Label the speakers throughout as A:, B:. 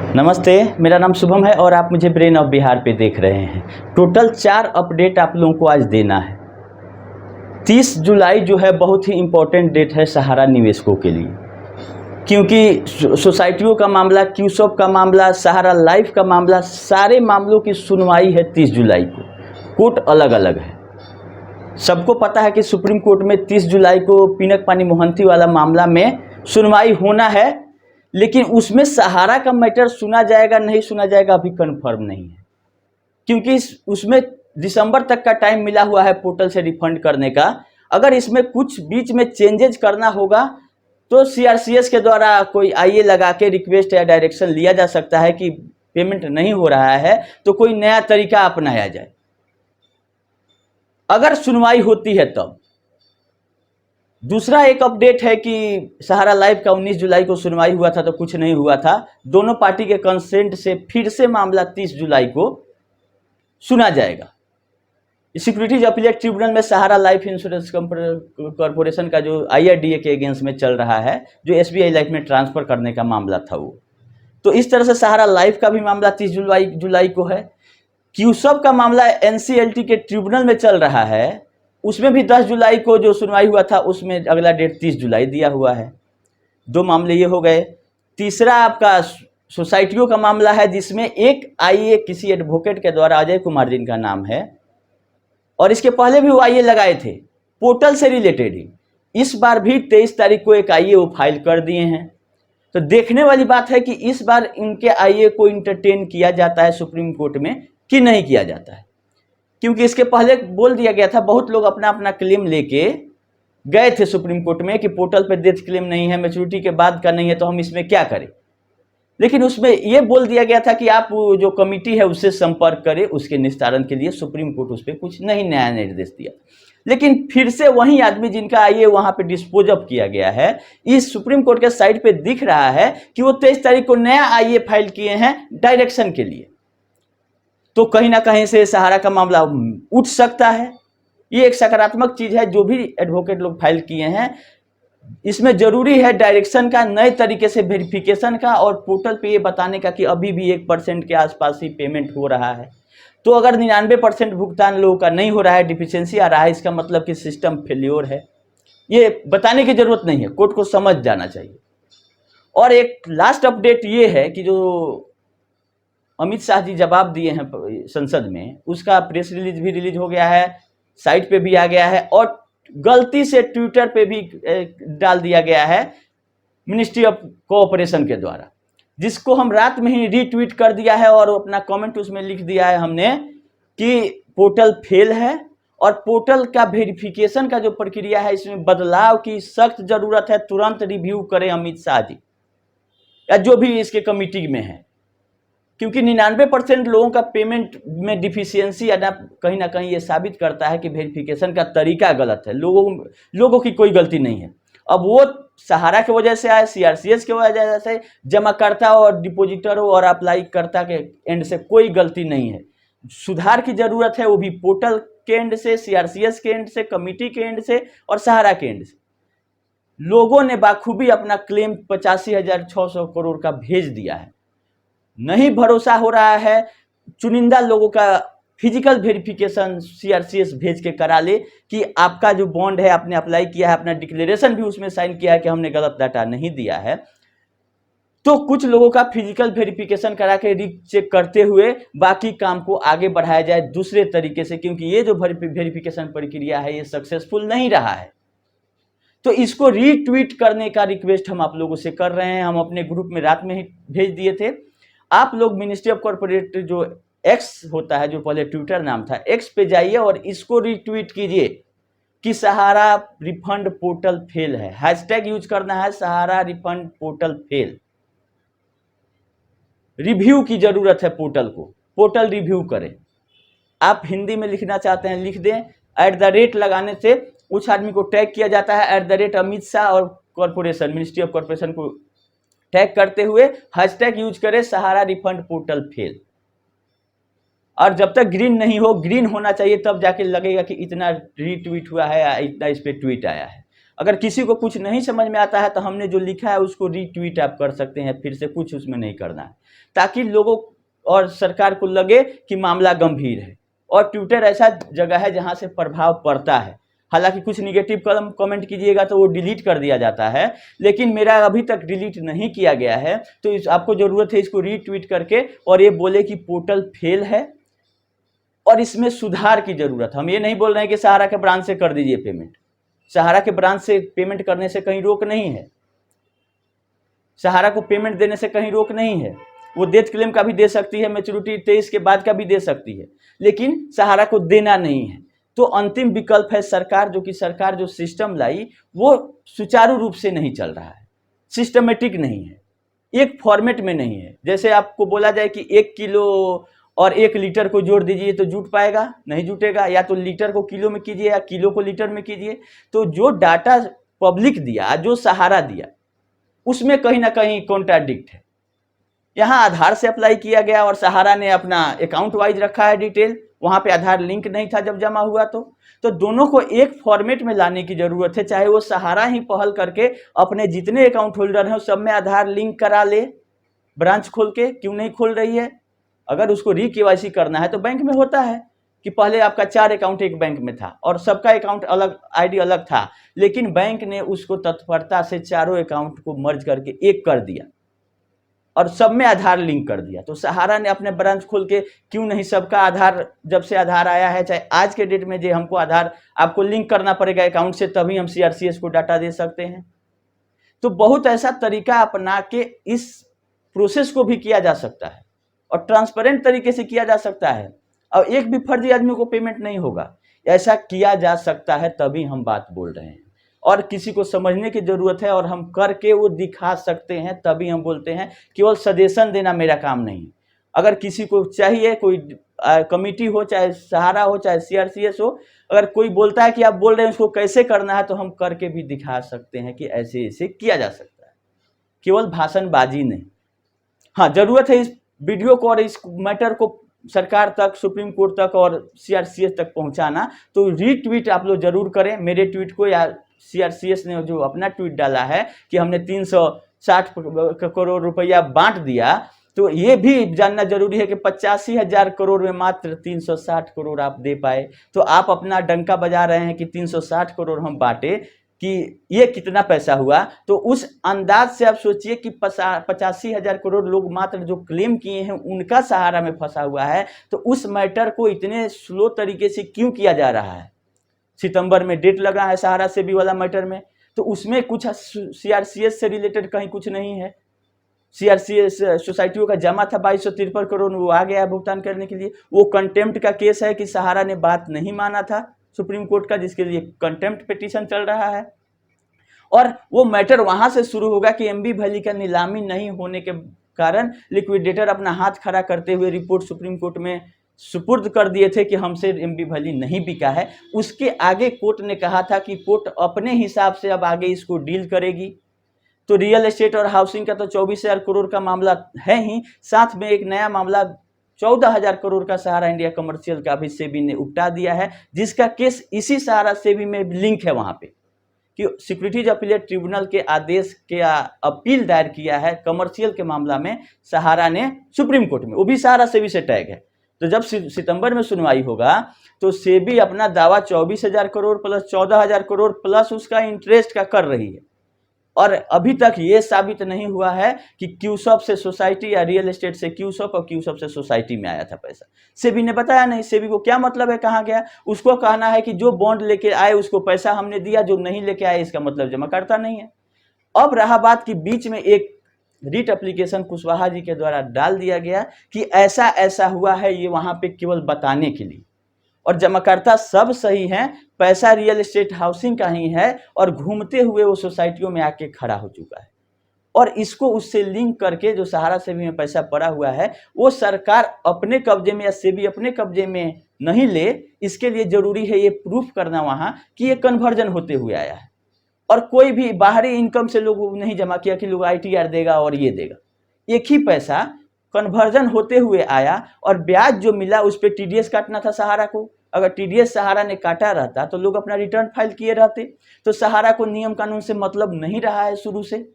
A: नमस्ते, मेरा नाम शुभम है और आप मुझे ब्रेन ऑफ बिहार पे देख रहे हैं। टोटल 4 अपडेट आप लोगों को आज देना है। 30 जुलाई जो है बहुत ही इम्पोर्टेंट डेट है सहारा निवेशकों के लिए, क्योंकि सोसाइटियों का मामला, क्यूसॉप का मामला, सहारा लाइफ का मामला, सारे मामलों की सुनवाई है 30 जुलाई को। कोर्ट अलग अलग है। सबको पता है कि सुप्रीम कोर्ट में 30 जुलाई को पिनक पानी मोहंती वाला मामला में सुनवाई होना है, लेकिन उसमें सहारा का मैटर सुना जाएगा नहीं सुना जाएगा अभी कंफर्म नहीं है, क्योंकि उसमें दिसंबर तक का टाइम मिला हुआ है पोर्टल से रिफंड करने का। अगर इसमें कुछ बीच में चेंजेज करना होगा तो सीआरसीएस के द्वारा कोई आईए लगा के रिक्वेस्ट या डायरेक्शन लिया जा सकता है कि पेमेंट नहीं हो रहा है तो कोई नया तरीका अपनाया जाए, अगर सुनवाई होती है तब। दूसरा एक अपडेट है कि सहारा लाइफ का 19 जुलाई को सुनवाई हुआ था तो कुछ नहीं हुआ था। दोनों पार्टी के कंसेंट से फिर से मामला 30 जुलाई को सुना जाएगा। सिक्योरिटीज अपीलेट ट्रिब्यूनल में सहारा लाइफ इंश्योरेंस कॉर्पोरेशन का जो आईआरडीए के अगेंस्ट में चल रहा है, जो एसबीआई लाइफ में ट्रांसफर करने का मामला था वो, तो इस तरह से सहारा लाइफ का भी मामला 30 जुलाई को है। क्यूसॉप का मामला एनसीएलटी के ट्रिब्यूनल में चल रहा है, उसमें भी 10 जुलाई को जो सुनवाई हुआ था उसमें अगला डेट 30 जुलाई दिया हुआ है। 2 मामले ये हो गए। तीसरा आपका सोसाइटियों का मामला है, जिसमें एक आईए किसी एडवोकेट के द्वारा, अजय कुमार जिनका नाम है, और इसके पहले भी वो आईए लगाए थे पोर्टल से रिलेटेड ही। इस बार भी 23 तारीख को एक आईए वो फाइल कर दिए हैं। तो देखने वाली बात है कि इस बार इनके आईए को इंटरटेन किया जाता है सुप्रीम कोर्ट में कि नहीं किया जाता है, क्योंकि इसके पहले बोल दिया गया था, बहुत लोग अपना अपना क्लेम लेके गए थे सुप्रीम कोर्ट में कि पोर्टल पे डेथ क्लेम नहीं है, मैच्योरिटी के बाद का नहीं है, तो हम इसमें क्या करें। लेकिन उसमें यह बोल दिया गया था कि आप जो कमिटी है उससे संपर्क करें उसके निस्तारण के लिए। सुप्रीम कोर्ट उस पर कुछ नहीं नया निर्देश दिया, लेकिन फिर से वही आदमी जिनका आईए वहां पे डिस्पोज ऑफ किया गया है, इस सुप्रीम कोर्ट के साइट पे दिख रहा है कि वो 23 तारीख को नया आईए फाइल किए हैं डायरेक्शन के लिए। तो कहीं ना कहीं से सहारा का मामला उठ सकता है। ये एक सकारात्मक चीज है जो भी एडवोकेट लोग फाइल किए हैं। इसमें जरूरी है डायरेक्शन का, नए तरीके से वेरिफिकेशन का, और पोर्टल पे ये बताने का कि अभी भी 1% के आसपास ही पेमेंट हो रहा है। तो अगर 99% भुगतान लोगों का नहीं हो रहा है, डिफिशियंसी आ रहा है, इसका मतलब कि सिस्टम फेल्योर है। ये बताने की जरूरत नहीं है, कोर्ट को समझ जाना चाहिए। और एक लास्ट अपडेट ये है कि जो अमित शाह जी जवाब दिए हैं संसद में, उसका प्रेस रिलीज भी रिलीज हो गया है, साइट पे भी आ गया है, और गलती से ट्विटर पे भी डाल दिया गया है मिनिस्ट्री ऑफ कोऑपरेशन के द्वारा, जिसको हम रात में ही रीट्वीट कर दिया है और अपना कमेंट उसमें लिख दिया है हमने कि पोर्टल फेल है और पोर्टल का वेरिफिकेशन का जो प्रक्रिया है इसमें बदलाव की सख्त जरूरत है। तुरंत रिव्यू करें अमित शाह जी या जो भी इसके कमिटी में है, क्योंकि 99% लोगों का पेमेंट में डिफिशियंसी आना कहीं ना कहीं ये साबित करता है कि वेरिफिकेशन का तरीका गलत है। लोगों की कोई गलती नहीं है। अब वो सहारा की वजह से आए, सीआरसीएस की वजह से, जमाकर्ता और डिपोजिटरों और अप्लाई कर्ता के एंड से कोई गलती नहीं है। सुधार की जरूरत है, वो भी पोर्टल के एंड से, सीआरसीएस के एंड से, कमिटी के एंड से और सहारा के एंड से। लोगों ने बाखूबी अपना क्लेम 85,600 करोड़ का भेज दिया है। नहीं भरोसा हो रहा है, चुनिंदा लोगों का फिजिकल वेरिफिकेशन सीआरसीएस भेज के करा ले कि आपका जो बॉन्ड है आपने अप्लाई किया है, अपना डिक्लेरेशन भी उसमें साइन किया है कि हमने गलत डाटा नहीं दिया है। तो कुछ लोगों का फिजिकल वेरिफिकेशन करा के रीचेक करते हुए बाकी काम को आगे बढ़ाया जाए दूसरे तरीके से, क्योंकि ये जो वेरिफिकेशन प्रक्रिया है ये सक्सेसफुल नहीं रहा है। तो इसको रीट्वीट करने का रिक्वेस्ट हम आप लोगों से कर रहे हैं। हम अपने ग्रुप में रात में ही भेज दिए थे। आप लोग मिनिस्ट्री ऑफ कॉर्पोरेट जो एक्स होता है, जो पहले ट्विटर नाम था, एक्स पे जाइए और इसको रीट्वीट कीजिए कि सहारा रिफंड पोर्टल फेल है। हैशटैग यूज करना है सहारा रिफंड पोर्टल फेल। रिव्यू की जरूरत है पोर्टल को, पोर्टल रिव्यू करें। आप हिंदी में लिखना चाहते हैं लिख दें, @ लगाने से उस आदमी को टैग किया जाता है, @ अमित शाह और कॉर्पोरेशन, मिनिस्ट्री ऑफ कॉर्पोरेशन को टैग करते हुए हैशटैग यूज करें सहारा रिफंड पोर्टल फेल। और जब तक ग्रीन नहीं हो, ग्रीन होना चाहिए, तब जाके लगेगा कि इतना रीट्वीट हुआ है, इतना इस पे ट्वीट आया है। अगर किसी को कुछ नहीं समझ में आता है तो हमने जो लिखा है उसको रीट्वीट आप कर सकते हैं, फिर से कुछ उसमें नहीं करना है, ताकि लोगों और सरकार को लगे कि मामला गंभीर है। और ट्विटर ऐसा जगह है जहां से प्रभाव पड़ता है। हालांकि कुछ निगेटिव कमेंट कीजिएगा तो वो डिलीट कर दिया जाता है, लेकिन मेरा अभी तक डिलीट नहीं किया गया है। तो आपको जरूरत है इसको रीट्वीट करके और ये बोले कि पोर्टल फेल है और इसमें सुधार की जरूरत। हम ये नहीं बोल रहे हैं कि सहारा के ब्रांच से कर दीजिए पेमेंट। सहारा के ब्रांच से पेमेंट करने से कहीं रोक नहीं है, सहारा को पेमेंट देने से कहीं रोक नहीं है। वो डेथ क्लेम का भी दे सकती है, मैच्योरिटी 23 के बाद का भी दे सकती है, लेकिन सहारा को देना नहीं है। तो अंतिम विकल्प है सरकार, जो कि सरकार जो सिस्टम लाई वो सुचारू रूप से नहीं चल रहा है, सिस्टमेटिक नहीं है, एक फॉर्मेट में नहीं है। जैसे आपको बोला जाए कि 1 किलो और 1 लीटर को जोड़ दीजिए तो जुट पाएगा, नहीं जुटेगा। या तो लीटर को किलो में कीजिए या किलो को लीटर में कीजिए। तो जो डाटा पब्लिक दिया, जो सहारा दिया, उसमें कहीं ना कहीं कॉन्ट्राडिक्ट है। यहाँ आधार से अप्लाई किया गया और सहारा ने अपना अकाउंट वाइज रखा है डिटेल, वहां पे आधार लिंक नहीं था जब जमा हुआ। तो दोनों को एक फॉर्मेट में लाने की जरूरत है। चाहे वो सहारा ही पहल करके अपने जितने अकाउंट होल्डर हैं सब में आधार लिंक करा ले, ब्रांच खोल के क्यों नहीं खोल रही है। अगर उसको री-केवाईसी करना है तो बैंक में होता है कि पहले आपका 4 अकाउंट एक बैंक में था और सबका अकाउंट अलग, आईडी अलग था, लेकिन बैंक ने उसको तत्परता से चारों अकाउंट को मर्ज करके एक कर दिया और सब में आधार लिंक कर दिया। तो सहारा ने अपने ब्रांच खोल के क्यों नहीं सबका आधार, जब से आधार आया है, चाहे आज के डेट में जो हमको आधार आपको लिंक करना पड़ेगा अकाउंट से, तभी हम सीआरसीएस को डाटा दे सकते हैं। तो बहुत ऐसा तरीका अपना के इस प्रोसेस को भी किया जा सकता है और ट्रांसपेरेंट तरीके से किया जा सकता है और एक भी फर्जी आदमी को पेमेंट नहीं होगा। ऐसा किया जा सकता है, तभी हम बात बोल रहे हैं। और किसी को समझने की जरूरत है और हम करके वो दिखा सकते हैं, तभी हम बोलते हैं। केवल सजेशन देना मेरा काम नहीं। अगर किसी को चाहिए, कोई कमिटी हो, चाहे सहारा हो, चाहे सीआरसीएस हो, अगर कोई बोलता है कि आप बोल रहे हैं उसको कैसे करना है, तो हम करके भी दिखा सकते हैं कि ऐसे ऐसे किया जा सकता है, केवल भाषणबाजी नहीं। हाँ, जरूरत है इस वीडियो को और इस मैटर को सरकार तक, सुप्रीम कोर्ट तक और सीआरसीएस तक पहुंचाना। तो रीट्वीट आप लोग जरूर करें मेरे ट्वीट को, या सीआरसीएस ने जो अपना ट्वीट डाला है कि हमने 360 करोड़ रुपया बांट दिया, तो ये भी जानना जरूरी है कि 85,000 करोड़ में मात्र 360 करोड़ आप दे पाए। तो आप अपना डंका बजा रहे हैं कि 360 करोड़ हम बांटे, कि ये कितना पैसा हुआ। तो उस अंदाज से आप सोचिए कि 85,000 करोड़ लोग मात्र जो क्लेम किए हैं उनका सहारा में फंसा हुआ है। तो उस मैटर को इतने स्लो तरीके से क्यों किया जा रहा है। सितंबर में डेट लगा है सहारा सेबी वाला मैटर में, तो उसमें कुछ सीआरसीएस से रिलेटेड कहीं कुछ नहीं है। सीआरसीएस सोसाइटियों का जमा था 2253 करोड़, वो आ गया भुगतान करने के लिए। वो कंटेम्प्ट का केस है कि सहारा ने बात नहीं माना था सुप्रीम कोर्ट का, जिसके लिए कंटेम्प्ट पिटीशन चल रहा है। और वो मैटर वहां से शुरू होगा कि एमबी वैली का नीलामी नहीं होने के कारण लिक्विडेटर अपना हाथ खड़ा करते हुए रिपोर्ट सुप्रीम कोर्ट में सुपुर्द कर दिए थे कि हमसे एमबी वैली नहीं बिका है। उसके आगे कोर्ट ने कहा था कि कोर्ट अपने हिसाब से अब आगे इसको डील करेगी। तो रियल एस्टेट और हाउसिंग का तो 24,000 करोड़ का मामला है ही, साथ में एक नया मामला 14,000 करोड़ का सहारा इंडिया कमर्शियल का भी सेबी ने उठा दिया है, जिसका केस इसी सहारा सेबी में लिंक है वहां पे कि सिक्योरिटीज अपीलेट ट्रिब्यूनल के आदेश के अपील दायर किया है कमर्शियल के मामला में सहारा ने सुप्रीम कोर्ट में, वो भी सहारा सेबी से टैग है। तो जब सितंबर में सुनवाई होगा तो सेबी अपना दावा 24,000 करोड़ प्लस 14,000 करोड़ प्लस उसका इंटरेस्ट का कर रही है। और अभी तक ये साबित नहीं हुआ है कि क्यूसॉप से सोसाइटी या रियल एस्टेट से क्यूसॉप और क्यूसॉप से सोसाइटी में आया था पैसा। सेबी ने बताया नहीं। सेबी को क्या मतलब है कहाँ गया। उसको कहना है कि जो बॉन्ड लेके आए उसको पैसा हमने दिया, जो नहीं लेके आए इसका मतलब जमा करता नहीं है। अब रहा बात कि बीच में एक रिट एप्लीकेशन कुशवाहा जी के द्वारा डाल दिया गया कि ऐसा ऐसा हुआ है, ये वहां पे केवल बताने के लिए, और जमाकर्ता सब सही हैं, पैसा रियल एस्टेट हाउसिंग का ही है और घूमते हुए वो सोसाइटियों में आके खड़ा हो चुका है। और इसको उससे लिंक करके जो सहारा सेबी में पैसा पड़ा हुआ है वो सरकार अपने कब्जे में या सेबी अपने कब्जे में नहीं ले, इसके लिए जरूरी है ये प्रूफ करना वहां कि ये कन्वर्जन होते हुए आया है और कोई भी बाहरी इनकम से लोग नहीं जमा किया कि लोग ITR देगा और ये देगा। एक ही पैसा कन्वर्जन होते हुए आया और ब्याज जो मिला उस पर TDS काटना था सहारा को, अगर टीडीएस सहारा ने काटा रहता तो लोग अपना रिटर्न फाइल किए रहते। तो सहारा को नियम कानून से मतलब नहीं रहा है शुरू से,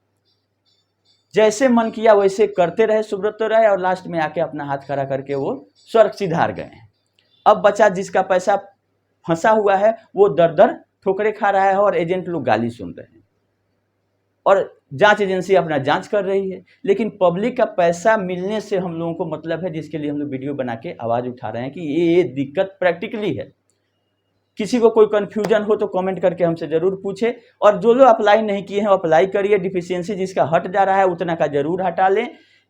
A: जैसे मन किया वैसे करते रहे सुब्रत राय, और लास्ट में आके अपना हाथ खड़ा करके वो स्वर्ग सिधार गए हैं। अब बचा जिसका पैसा फंसा हुआ है वो दर दर ठोकरे खा रहा है, और एजेंट लोग गाली सुन रहे हैं, और जांच एजेंसी अपना जांच कर रही है। लेकिन पब्लिक का पैसा मिलने से हम लोगों को मतलब है, जिसके लिए हम लोग वीडियो बना के आवाज़ उठा रहे हैं कि ये दिक्कत प्रैक्टिकली है। किसी को कोई कन्फ्यूजन हो तो कमेंट करके हमसे ज़रूर पूछे, और जो लोग अप्लाई नहीं किए हैं वो अप्लाई करिए। डिफिशियंसी जिसका हट जा रहा है उतना का जरूर हटा लें,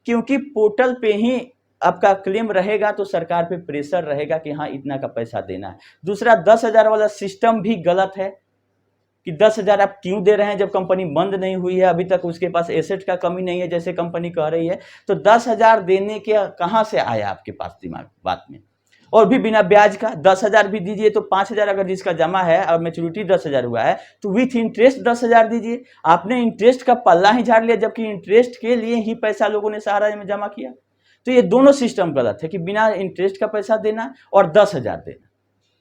A: क्योंकि पोर्टल पे ही आपका क्लेम रहेगा तो सरकार पे प्रेशर रहेगा कि हाँ इतना का पैसा देना है। दूसरा 10,000 वाला सिस्टम भी गलत है कि 10,000 आप क्यों दे रहे हैं जब कंपनी बंद नहीं हुई है, अभी तक उसके पास एसेट का कमी नहीं है जैसे कंपनी कह रही है। तो 10,000 देने के कहाँ से आया आपके पास दिमाग बात में, और भी बिना ब्याज का 10,000 भी दीजिए तो 5,000 अगर जिसका जमा है और मैच्योरिटी 10,000 हुआ है तो विथ इंटरेस्ट 10,000 दीजिए। आपने इंटरेस्ट का पल्ला ही झाड़ लिया, जबकि इंटरेस्ट के लिए ही पैसा लोगों ने सहारा में जमा किया। तो ये दोनों सिस्टम गलत है कि बिना इंटरेस्ट का पैसा देना और 10,000 देना।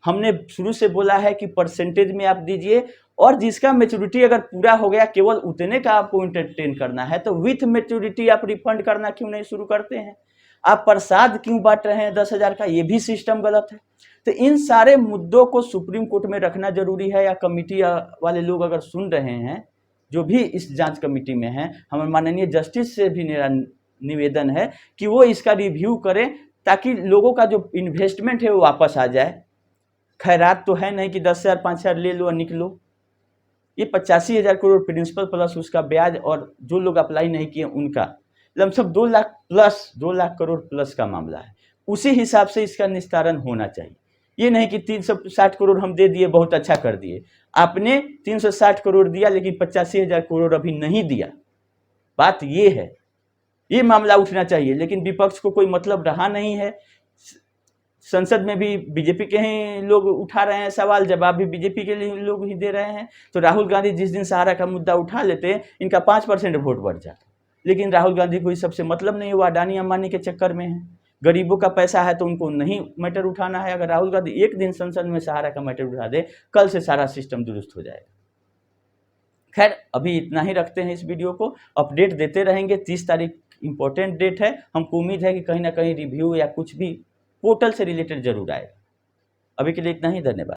A: हमने शुरू से बोला है कि परसेंटेज में आप दीजिए, और जिसका मैच्योरिटी अगर पूरा हो गया केवल उतने का आपको एंटरटेन करना है तो विथ मैच्योरिटी आप रिफंड करना क्यों नहीं शुरू करते हैं। आप प्रसाद क्यों बांट रहे हैं 10,000 का, ये भी सिस्टम गलत है। तो इन सारे मुद्दों को सुप्रीम कोर्ट में रखना जरूरी है, या कमिटी वाले लोग अगर सुन रहे हैं जो भी इस जांच कमेटी में हैं, हमारे माननीय जस्टिस से भी मेरा निवेदन है कि वो इसका रिव्यू करें ताकि लोगों का जो इन्वेस्टमेंट है वो वापस आ जाए। खैरात तो है नहीं कि 10,000 5,000 ले लो और निकलो। ये 85,000 करोड़ प्रिंसिपल प्लस उसका ब्याज, और जो लोग अप्लाई नहीं किए उनका लमसम 2 लाख करोड़ प्लस का मामला है। उसी हिसाब से इसका निस्तारण होना चाहिए। ये नहीं कि 360 करोड़ हम दे दिए बहुत अच्छा कर दिए। आपने 360 करोड़ दिया लेकिन 85,000 करोड़ अभी नहीं दिया। बात ये है, ये मामला उठना चाहिए, लेकिन विपक्ष को कोई मतलब रहा नहीं है। संसद में भी बीजेपी के ही लोग उठा रहे हैं सवाल, जवाब भी बीजेपी के लिए लोग ही दे रहे हैं। तो राहुल गांधी जिस दिन सहारा का मुद्दा उठा लेते इनका 5% वोट बढ़ जाता। लेकिन राहुल गांधी को इस सबसे मतलब नहीं हुआ, अडानी अंबानी के चक्कर में है। गरीबों का पैसा है तो उनको नहीं मैटर उठाना है। अगर राहुल गांधी एक दिन संसद में सहारा का मैटर उठा दे, कल से सारा सिस्टम दुरुस्त हो जाएगा। खैर अभी इतना ही रखते हैं, इस वीडियो को अपडेट देते रहेंगे। 30 तारीख इंपॉर्टेंट डेट है, हमको उम्मीद है कि कहीं ना कहीं रिव्यू या कुछ भी पोर्टल से रिलेटेड जरूर आएगा। अभी के लिए इतना ही, धन्यवाद।